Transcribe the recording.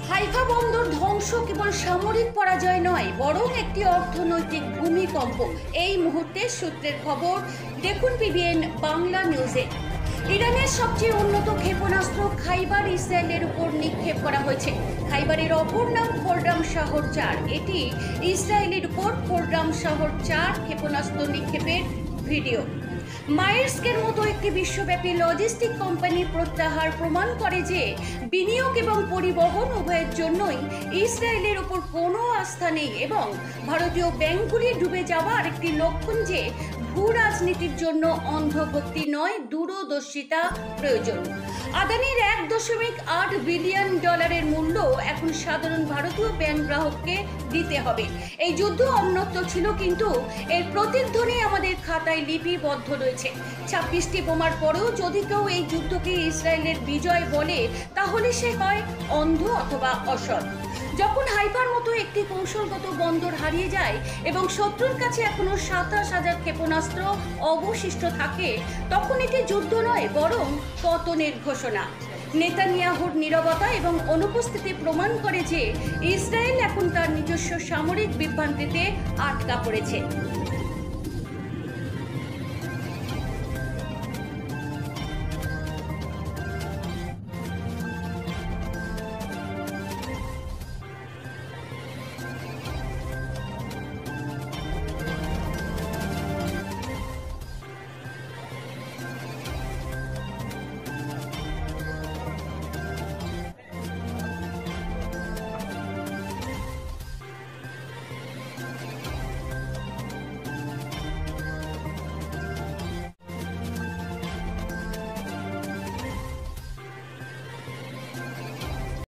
Haifa বন্দর ধ্বংস কেবল সামরিক পরাজয় নয়, বরং একটি অর্থনৈতিক ভূমিকম্প। এই মুহূর্তে সূত্রের খবর, দেখুন পিবিএন বাংলা নিউজে। ইরানের সবচেয়ে উন্নত ক্ষেপণাস্ত্র খাইবার ইসরায়েলের উপর নিক্ষেপ করা হয়েছে। খাইবারের অপর নাম খোররাম শাহর 4। এটি ইসরায়েলের উপর খোররাম শাহর 4 ক্ষেপণাস্ত্র নিক্ষেপের ভিডিও। মায়ের্সকের মতো একটি বিশ্বব্যাপী লজিস্টিক কোম্পানি প্রত্যাহার প্রমাণ করে যে বিনিয়োগ এবং পরিবহন উভয়ের জন্যই ইসরায়েলের উপর কোনো আস্থা নেই এবং ভারতীয় ব্যাংকগুলি ডুবে যাওয়ার একটি লক্ষণ যে ভূ রাজনীতির জন্য অন্ধভক্তি নয়, দূরদর্শিতা প্রয়োজন। আদানির $1.8 বিলিয়ন মূল্য এখন সাধারণ ভারতীয় ব্যাংক গ্রাহককে দিতে হবে। এই যুদ্ধ অন্যত্র ছিল, কিন্তু এর প্রতিধ্বনি আমাদের খাতায় লিপিবদ্ধ রয়েছে। 26টি বোমার পরেও যদি কেউ এই যুদ্ধকে ইসরায়েলের বিজয় বলে, তাহলে সে হয় অন্ধ অথবা অসৎ। যখন হাইফার মতো একটি কৌশলগত বন্দর হারিয়ে যায় এবং শত্রুর কাছে এখনো 27,000 ক্ষেপণাস্ত্র অবশিষ্ট থাকে, তখন এটি যুদ্ধ নয়, বরং পতনের ঘোষণা। নেতানিয়াহুর নীরবতা এবং অনুপস্থিতি প্রমাণ করে যে ইসরায়েল এখন তার নিজস্ব সামরিক বিভ্রান্তিতে আটকা পড়েছে।